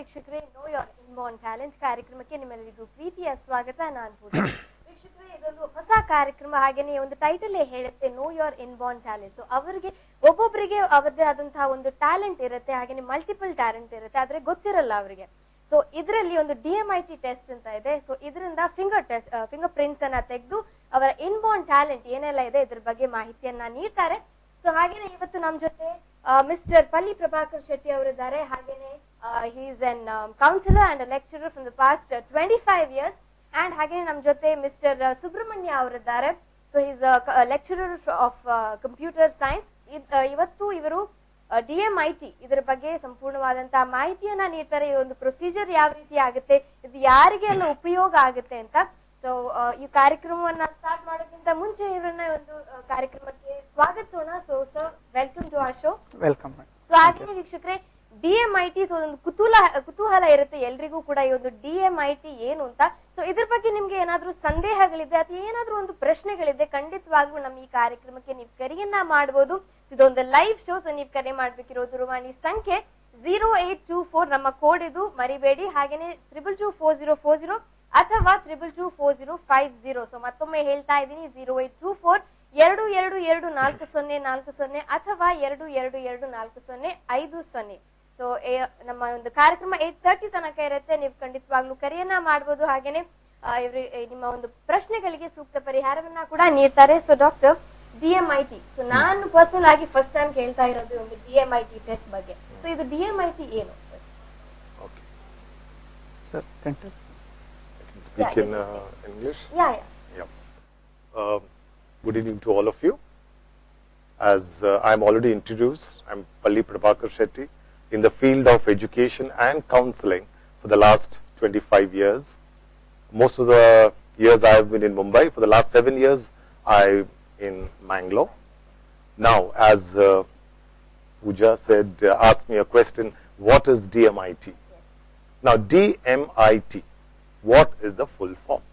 ವೀಕ್ಷಕರೇ, know your inborn talent ಕಾರ್ಯಕ್ರಮಕ್ಕೆ ನಿಮ್ಮೆಲ್ಲರಿಗೂ ಪ್ರೀತಿಯ ಸ್ವಾಗತ. ನಾನು ಪೂಜಾ. ವೀಕ್ಷಕರೇ, ಇದೊಂದು ಹೊಸ ಕಾರ್ಯಕ್ರಮ. ಹಾಗೇನೆ ಒಂದು ಟೈಟಲ್ ಹೇಳುತ್ತೆ know your inborn talent. So ಅವರಿಗೆ ಒಬ್ಬೊಬ್ಬರಿಗೆ ಅವರದೇ ಆದಂತಹ ಒಂದು ಟ್ಯಾಲೆಂಟ್ ಇರುತ್ತೆ, ಹಾಗೇನೆ ಮಲ್ಟಿಪಲ್ ಟ್ಯಾಲೆಂಟ್ ಇರುತ್ತೆ, ಆದ್ರೆ ಗೊತ್ತಿರಲ್ಲ ಅವರಿಗೆ. ಸೊ ಇದರಲ್ಲಿ ಒಂದು DMIT ಟೆಸ್ಟ್ ಅಂತ ಇದೆ. ಸೊ ಇದರಿಂದ ಫಿಂಗರ್ ಪ್ರಿಂಟ್ಸ್ ಅನ್ನ ತೆಗೆದು ಅವರ ಇನ್ಬೋರ್ನ್ ಟ್ಯಾಲೆಂಟ್ ಏನೆಲ್ಲ ಇದೆ ಇದ್ರ ಬಗ್ಗೆ ಮಾಹಿತಿಯನ್ನ ನೀಡ್ತಾರೆ. ಸೊ ಹಾಗೇನೆ ಇವತ್ತು ನಮ್ಮ ಜೊತೆ ಮಿಸ್ಟರ್ ಪಲ್ಲಿ ಪ್ರಭಾಕರ್ ಶೆಟ್ಟಿ ಅವರಿದ್ದಾರೆ. ಹಾಗೇನೆ he is an counselor and a lecturer from the past 25 years. And ಹಾಗೇನೆ ನಮ್ಮ ಜೊತೆ ಮಿಸ್ಟರ್ ಸುಬ್ರಹ್ಮಣ್ಯ ಅವರಿದ್ದಾರೆ. So he is a lecturer of computer science. ಇವತ್ತು ಇವರು DMIT ಇದರ ಬಗ್ಗೆ ಸಂಪೂರ್ಣವಾದಂತಹ ಮಾಹಿತಿಯನ್ನ ನೀಡ್ತಾರೆ. ಈ ಒಂದು ಪ್ರೊಸೀಜರ್ ಯಾವ ರೀತಿ ಆಗುತ್ತೆ, ಇದು ಯಾರಿಗೆಲ್ಲ ಉಪಯೋಗ ಆಗುತ್ತೆ ಅಂತ. ಸೊ ಈ ಕಾರ್ಯಕ್ರಮವನ್ನ ಸ್ಟಾರ್ಟ್ ಮಾಡೋಕ್ಕಿಂತ ಮುಂಚೆ ಇವರನ್ನ ಒಂದು ಕಾರ್ಯಕ್ರಮಕ್ಕೆ ಸ್ವಾಗತಿಸೋಣ. So sir, welcome to our show. Welcome. So ಹಾಗೆ ವೀಕ್ಷಕರೇ, DMIT ಸೊ ಒಂದು ಕುತೂಹಲ ಇರುತ್ತೆ ಎಲ್ರಿಗೂ ಕೂಡ ಈ ಒಂದು DMIT ಏನು ಅಂತ. ಸೊ ಇದ್ರ ಬಗ್ಗೆ ನಿಮ್ಗೆ ಏನಾದ್ರೂ ಸಂದೇಹಗಳಿದೆ ಅಥವಾ ಏನಾದ್ರೂ ಒಂದು ಪ್ರಶ್ನೆಗಳಿದೆ, ಖಂಡಿತವಾಗ್ಲೂ ನಮ್ಮ ಈ ಕಾರ್ಯಕ್ರಮಕ್ಕೆ ನೀವು ಕರೆಯನ್ನ ಮಾಡಬಹುದು. ಇದೊಂದು ಲೈವ್ ಶೋ. ಸೊ ನೀವು ಕರೆ ಮಾಡ್ಬೇಕಿರೋ ದೂರವಾಣಿ ಸಂಖ್ಯೆ 0824 ನಮ್ಮ ಕೋಡ್ ಇದು, ಮರಿಬೇಡಿ. ಹಾಗೇನೆ 222440 ಅಥವಾ 222450. ಸೊ ಮತ್ತೊಮ್ಮೆ ಹೇಳ್ತಾ ಇದ್ದೀನಿ, 0824 222440 ಅಥವಾ 222450. ಸೊ ನಮ್ಮ ಒಂದು ಕಾರ್ಯಕ್ರಮ 8:30 ತನಕ ಇರುತ್ತೆ. ನೀವು ಖಂಡಿತವಾಗ್ಲೂ ಕರೆಯನ್ನ ಮಾಡಬಹುದು. ಹಾಗೇನೆ ಇವರು ನಿಮ್ಮ ಒಂದು ಪ್ರಶ್ನೆಗಳಿಗೆ ಸೂಕ್ತ ಪರಿಹಾರವನ್ನ ಕೂಡ ನೀಡ್ತಾರೆ. ಸೊ ಡಾಕ್ಟರ್, DMIT, ಸೊ ನಾನು ಪರ್ಸನಲ್ ಆಗಿ ಫಸ್ಟ್ ಟೈಮ್ ಕೇಳ್ತಾ ಇರೋದು ಒಂದು DMIT ಟೆಸ್ಟ್ ಬಗ್ಗೆ. ಸೊ ಇದು DMIT ಏನು? Okay. Sir, can you speak in English? Yeah. Good evening to all of you. As I'm already introduced, I'm Palli Prabhakar Shetty in the field of education and counseling for the last 25 years. Most of the years I have been in Mumbai. For the last 7 years, I'm in Mangalore. Now, as Pooja said, asked me a question, what is DMIT? Yes. Now, DMIT, what is the full form?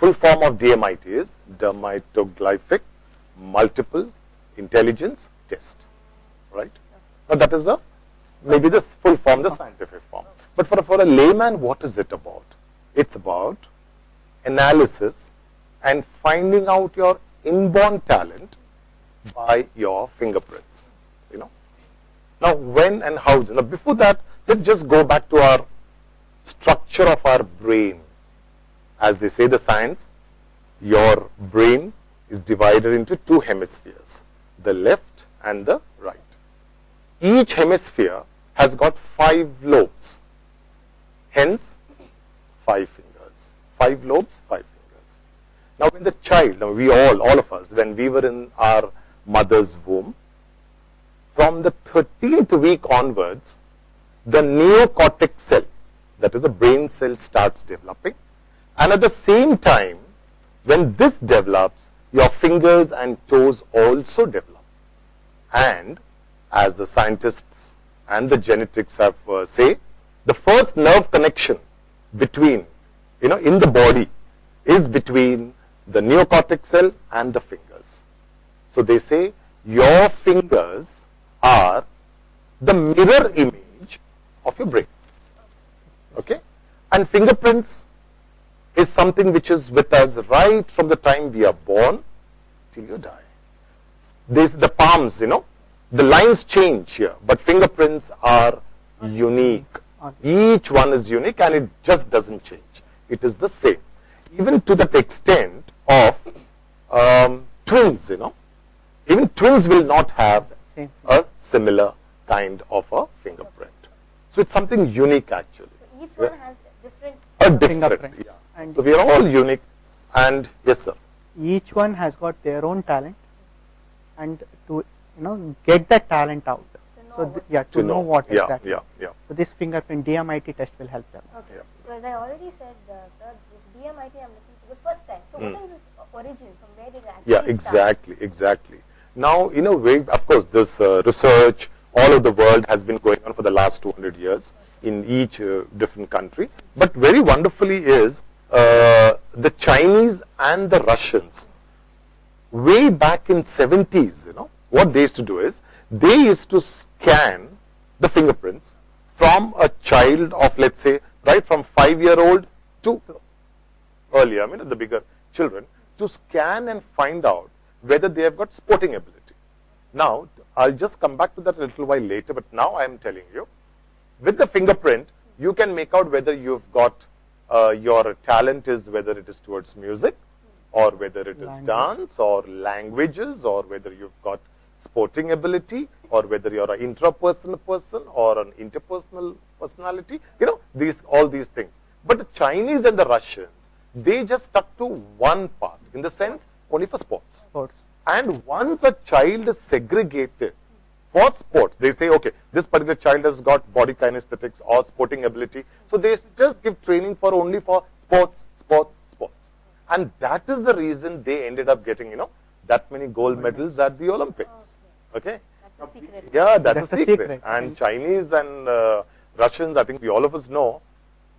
Full form of DMIT is dermatoglyphic multiple intelligence test, right? Now that is maybe the full form, the scientific form. But for a layman, what is it about? It's about analysis and finding out your inborn talent by your fingerprints. Now when and how? Now before that, let's just go back to our structure of our brain. As they say, the science, your brain is divided into two hemispheres, the left and the right. Each hemisphere has got 5 lobes, hence 5 fingers. 5 lobes, 5 fingers. Now when the child, we all of us, when we were in our mother's womb, from the 13th week onwards, the neocortex cell, that is the brain cell, starts developing. And at the same time, when this develops, your fingers and toes also develop. And as the scientists and the genetics have say, the first nerve connection between, in the body is between the neocortex cell and the fingers. So they say your fingers are the mirror image of your brain. Okay? And fingerprints is something which is with us right from the time we are born till you die. The palms, the lines change here, but fingerprints are unique. Each one is unique and it just doesn't change. It is the same. Even to that extent of twins, even twins will not have a similar kind of a fingerprint. So it's something unique actually. So each one has different fingerprint. Yeah. And so we are all unique. And yes, sir. Each one has got their own talent, and to get that talent out. To know what exactly. Yeah. So this fingerprint DMIT test will help them. Okay. Yeah. So as I already said, sir, this DMIT I'm listening to the first time. So what is its origin? From where did it actually start? Exactly. Now, in a way, of course, this research all over the world has been going on for the last 200 years in each different country. But very wonderfully is the Chinese and the Russians, way back in 70s, what they used to do is, they used to scan the fingerprints from a child of, let's say, right from 5-year-old to earlier, I mean the bigger children, to scan and find out whether they have got sporting ability. Now, I'll just come back to that a little while later, but now I am telling you, with the fingerprint, you can make out whether you've got your talent is whether it is towards music, or whether it is dance, or languages, or whether you've got sporting ability, or whether you're an intrapersonal person or an interpersonal personality, you know, all these things. But the Chinese and the Russians, they just stuck to one part, in the sense only for sports. And once a child is segregated for sports, they say, okay, this particular child has got body kinesthetics or sporting ability, so they just give training for only for sports. And that is the reason they ended up getting, you know, that many gold medals at the Olympics. Okay? That's a secret. Yeah, that's a secret. And Chinese and Russians, I think all of us know,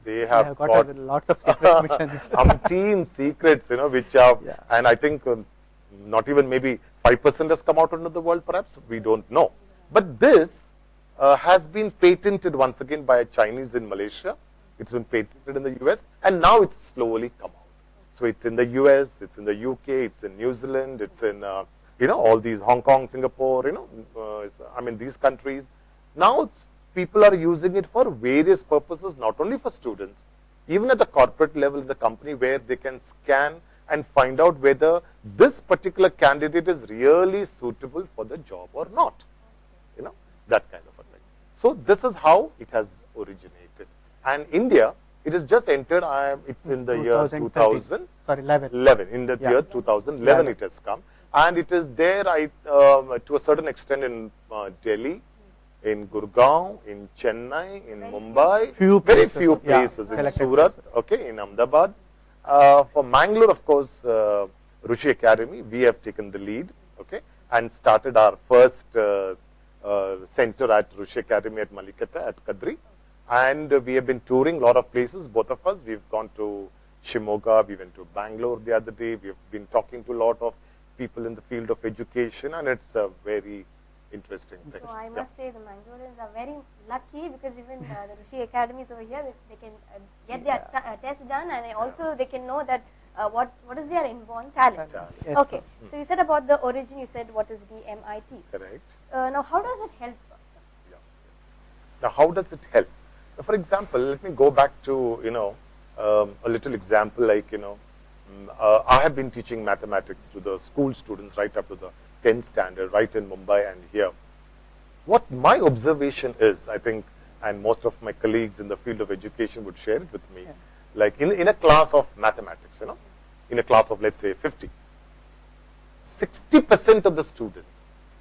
they have got lots of secret missions. umpteen secrets, you know, which are, and I think not even maybe 5% has come out into the world, perhaps, we don't know. But this has been patented once again by a Chinese in Malaysia. It's been patented in the US, and now it's slowly come out. So it's in the US, it's in the UK, it's in New Zealand, it's in, you know, all these Hong Kong, Singapore, you know, I mean, these countries. Now people are using it for various purposes, not only for students, even at the corporate level in the company, where they can scan and find out whether this particular candidate is really suitable for the job or not. You know, that kind of a thing. So this is how it has originated. And India, it has just entered, it's in the year 2000. Sorry, 11. In the year 2011 it has come. And it is there to a certain extent in Delhi, in Gurgaon, in Chennai, in Mumbai, very few places, in Surat, okay, in Ahmedabad. For Mangalore, of course, Rushi Academy, we have taken the lead, okay, and started our first center at Rushi Academy at Malikata, at Kadri. And we have been touring a lot of places, both of us. We've gone to Shimoga, we went to Bangalore the other day. We've been talking to a lot of people in the field of education, and it's a very interesting thing. So I must say the Mangaloreans are very lucky, because even the Rushi academies over here, they can get their test done, and also they can know that what is their inborn talent. Yes. Okay, so you said about the origin, you said what is DMIT. Correct. Now how does it help? Now how does it help? Now, for example, let me go back to, you know, a little example, like, you know, I have been teaching mathematics to the school students right up to the 10th standard, right in Mumbai and here. What my observation is, I think, and most of my colleagues in the field of education would share it with me, like in a class of mathematics, you know, in a class of, let's say, 50, 60% of the students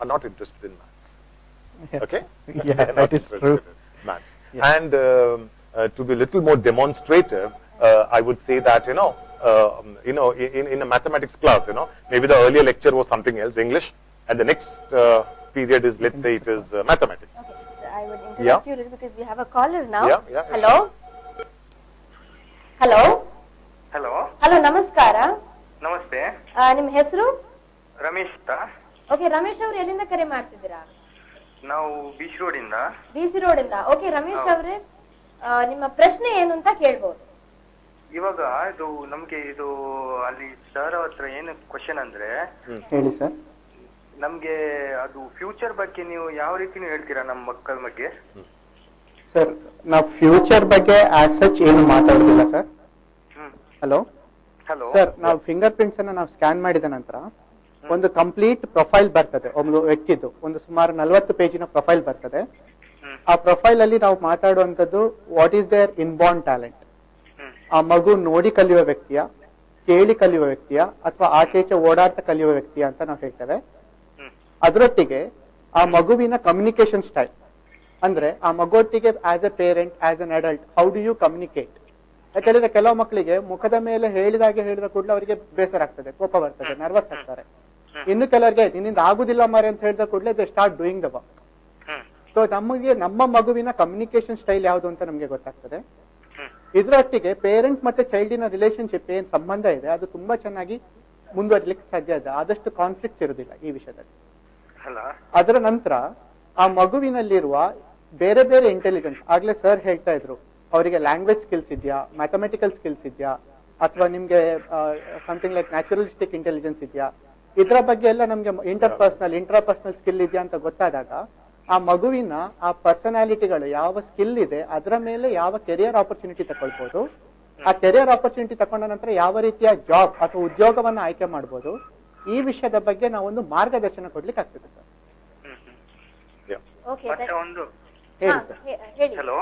are not interested in maths. Okay? Yeah, that is true. In maths. Yeah. And to be a little more demonstrative, I would say that, you know, in a mathematics class, you know, maybe the earlier lecture was something else, English, and the next period is, let's say, it is mathematics. Okay, so I would interrupt you a little, because we have a caller now. Yeah, Hello? Hello? Hello. Hello, namaskara. Namaste. ನಿಮ್ಮ ಹೆಸರು? ರಮೇಶ್ ಅಂತ. Okay, Ramesh ಅವರು ಎಲ್ಲಿಂದ ಕರೆ ಮಾಡ್ತಿದ್ದೀರಾ? ನಾವು ಬಿಸಿ road ಇಂದ. ಬಿಸಿ road ಇಂದ. ಓಕೆ, ರಮೇಶ್ ಅವರೇ, ನಿಮ್ಮ ಪ್ರಶ್ನೆ ಏನು ಅಂತ ಕೇಳಬಹುದು. ಇವಾಗ ಇದು ನಮ್ಗೆ ಇದು ಅಲ್ಲಿ ಸರ್ ಹತ್ರ ಏನು ಕ್ವಶನ್ ಅಂದ್ರೆ, ಹೇಳಿ ಸರ್. ನಮ್ಗೆ ಅದು ಫ್ಯೂಚರ್ ಬಗ್ಗೆ ನೀವು ಯಾವ ರೀತಿ ಹೇಳ್ತೀರಾ ನಮ್ಮ ಮಕ್ಕಳ ಬಗ್ಗೆ? ಸರ್, ನಾವು ಫ್ಯೂಚರ್ ಬಗ್ಗೆ ಆಸ್ ಸಚ್ ಏನು ಮಾತಾಡೋದಿಲ್ಲ ಸರ್. ಹಲೋ ಹಲೋ ಸರ್, ನಾವು ಫಿಂಗರ್ ಪ್ರಿಂಟ್ಸ್ ಅನ್ನ ನಾವು ಸ್ಕ್ಯಾನ್ ಮಾಡಿದ ನಂತರ ಒಂದು ಕಂಪ್ಲೀಟ್ ಪ್ರೊಫೈಲ್ ಬರ್ತದೆ, ಒಂದು ವ್ಯಕ್ತಿದು ಒಂದು ಸುಮಾರು 40 ಪೇಜಿನ ಪ್ರೊಫೈಲ್ ಬರ್ತದೆ. ಆ ಪ್ರೊಫೈಲ್ ಅಲ್ಲಿ ನಾವು ಮಾತಾಡುವಂತದ್ದು what is there inborn talent. ಆ ಮಗು ನೋಡಿ ಕಲಿಯುವ ವ್ಯಕ್ತಿಯ, ಕೇಳಿ ಕಲಿಯುವ ವ್ಯಕ್ತಿಯ, ಅಥವಾ ಆಚೆಚೆ ಓಡಾಡ್ತಾ ಕಲಿಯುವ ವ್ಯಕ್ತಿಯ ಅಂತ ನಾವು ಹೇಳ್ತೇವೆ. ಅದರೊಟ್ಟಿಗೆ ಆ ಮಗುವಿನ ಕಮ್ಯುನಿಕೇಶನ್ ಸ್ಟೈಲ್, ಅಂದ್ರೆ ಆ ಮಗುವೊಟ್ಟಿಗೆ as a parent, as an adult, how do you communicate. ಯಾಕಂದ್ರೆ ಕೆಲವು ಮಕ್ಕಳಿಗೆ ಮುಖದ ಮೇಲೆ ಹೇಳಿದ ಕೂಡಲೇ ಅವರಿಗೆ ಬೇಸರ ಆಗ್ತದೆ, ಕೋಪ ಬರ್ತದೆ, ನರ್ವಸ್ ಆಗ್ತಾರೆ. ಇನ್ನು ಕೆಲವರಿಗೆ ನಿನ್ನಿಂದ ಆಗುದಿಲ್ಲ ಮಾರೆ ಅಂತ ಹೇಳಿದ ಕೂಡಲೇ they start doing the work. So ನಮ್ಮ ಮಗುವಿನ ಕಮ್ಯುನಿಕೇಶನ್ ಸ್ಟೈಲ್ ಯಾವುದು ಅಂತ ನಮ್ಗೆ ಗೊತ್ತಾಗ್ತದೆ. ಇದರೊಟ್ಟಿಗೆ ಪೇರೆಂಟ್ ಮತ್ತೆ ಚೈಲ್ಡಿನ ರಿಲೇಶನ್ಶಿಪ್ ಏನ್ ಸಂಬಂಧ ಇದೆ ಅದು ತುಂಬಾ ಚೆನ್ನಾಗಿ ಮುಂದುವರಿಲಿಕ್ಕೆ ಸಾಧ್ಯ ಇದೆ. ಆದಷ್ಟು ಕಾನ್ಫ್ಲಿಕ್ಟ್ಸ್ ಇರುವುದಿಲ್ಲ ಈ ವಿಷಯದಲ್ಲಿ. ಅದರ ನಂತರ ಆ ಮಗುವಿನಲ್ಲಿರುವ ಬೇರೆ ಬೇರೆ ಇಂಟೆಲಿಜೆನ್ಸ್, ಆಗ್ಲೇ ಸರ್ ಹೇಳ್ತಾ ಇದ್ರು, ಅವರಿಗೆ ಲ್ಯಾಂಗ್ವೇಜ್ ಸ್ಕಿಲ್ಸ್ ಇದೆಯಾ, ಮ್ಯಾಥಮೆಟಿಕಲ್ ಸ್ಕಿಲ್ಸ್ ಇದೆಯಾ, ಅಥವಾ ನಿಮ್ಗೆ ಸಮಥಿಂಗ್ ಲೈಕ್ ನ್ಯಾಚುರಲಿಸ್ಟಿಕ್ ಇಂಟೆಲಿಜೆನ್ಸ್ ಇದೆಯಾ, ಇದರ ಬಗ್ಗೆ ಎಲ್ಲ ನಮ್ಗೆ ಇಂಟ್ರಾಪರ್ಸನಲ್ ಸ್ಕಿಲ್ ಇದೆಯಾ ಅಂತ ಗೊತ್ತಾದಾಗ ಆ ಮಗುವಿನ ಆ ಪರ್ಸನಾಲಿಟಿಗಳು ಯಾವ ಸ್ಕಿಲ್ ಇದೆ ಅದರ ಮೇಲೆ ಯಾವ ಕೆರಿಯರ್ ಆಪರ್ಚುನಿಟಿ ತಗೊಳ್ಬಹುದು, ಆ ಕೆರಿಯರ್ ಆಪರ್ಚುನಿಟಿ ತಗೊಂಡ ನಂತರ ಯಾವ ರೀತಿಯ ಜಾಬ್ ಅಥವಾ ಉದ್ಯೋಗವನ್ನ ಆಯ್ಕೆ ಮಾಡಬಹುದು, ಈ ವಿಷಯದ ಬಗ್ಗೆ ನಾವೊಂದು ಮಾರ್ಗದರ್ಶನ ಕೊಡ್ಲಿಕ್ಕೆ ಆಗ್ತದೆ ಸರ್. ಹೇಳಿ ಸರ್. ಹಲೋ.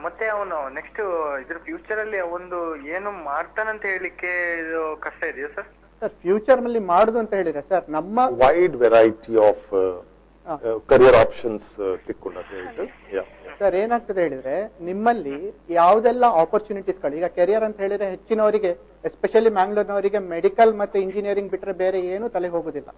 ಮತ್ತೆ ಅವನು ನೆಕ್ಸ್ಟ್ ಇದ್ರ ಫ್ಯೂಚರ್ ಅಲ್ಲಿ ಒಂದು ಏನು ಮಾಡ್ತಾನಂತ ಹೇಳಿಕ್ಕೆ ಇದು ಕಷ್ಟ ಇದೆಯಾ ಸರ್? ಸರ್ ಫ್ಯೂಚರ್ ನಲ್ಲಿ ಮಾಡುದು ಅಂತ ಹೇಳಿದ್ರೆ ಸರ್ ನಮ್ಮ wide variety of career options sir ಏನಾಗ್ತದೆ ಹೇಳಿದ್ರೆ ನಿಮ್ಮಲ್ಲಿ ಯಾವ್ದೆಲ್ಲ ಆಪರ್ಚುನಿಟೀಸ್ಗಳು, ಈಗ ಕೆರಿಯರ್ ಅಂತ ಹೇಳಿದ್ರೆ ಹೆಚ್ಚಿನವರಿಗೆ ಎಸ್ಪೆಷಲಿ ಮ್ಯಾಂಗ್ಳೂರ್ನವರಿಗೆ ಮೆಡಿಕಲ್ ಮತ್ತೆ ಇಂಜಿನಿಯರಿಂಗ್ ಬಿಟ್ರೆ ಬೇರೆ ಏನು ತಲೆ ಹೋಗುದಿಲ್ಲ.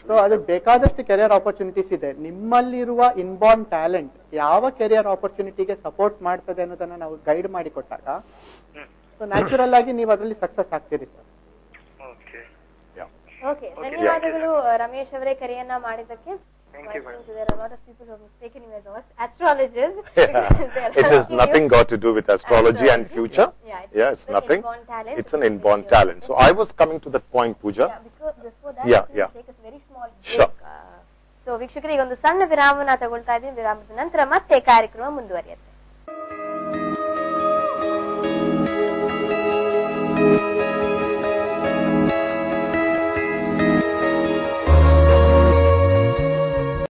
ಸೊ ಅದು ಬೇಕಾದಷ್ಟು ಕೆರಿಯರ್ ಆಪರ್ಚುನಿಟೀಸ್ ಇದೆ. ನಿಮ್ಮಲ್ಲಿರುವ ಇನ್ಬಾರ್ನ್ ಟ್ಯಾಲೆಂಟ್ ಯಾವ ಕೆರಿಯರ್ ಆಪರ್ಚುನಿಟಿಗೆ ಸಪೋರ್ಟ್ ಮಾಡ್ತದೆ ಅನ್ನೋದನ್ನ ನಾವು ಗೈಡ್ ಮಾಡಿ ಕೊಟ್ಟಾಗ ಸೊ ನ್ಯಾಚುರಲ್ ಆಗಿ ನೀವು ಅದರಲ್ಲಿ ಸಕ್ಸಸ್ ಆಗ್ತೀರಿ ಸರ್. ಓಕೆ, ಧನ್ಯವಾದಗಳು ರಮೇಶ್ ಅವರೇ ಕರೆಯನ್ನ ಮಾಡಿದ್ದಕ್ಕೆ. There are a lot of people who have mistaken you as astrologers. It has nothing got to do with astrology and future. Yeah, it's nothing. It's an inborn talent. So I was coming to that point, Pooja. Yeah, because before that, take a very small break. So ವೀಕ್ಷಕರೇ, ಈಗ ಒಂದು ಸಣ್ಣ ವಿರಾಮನ ತಗೊಳ್ತಾ ಇದ್ದೀವಿ. ವಿರಾಮದ ನಂತರ ಮತ್ತೆ ಕಾರ್ಯಕ್ರಮ ಮುಂದುವರಿಯುತ್ತೆ.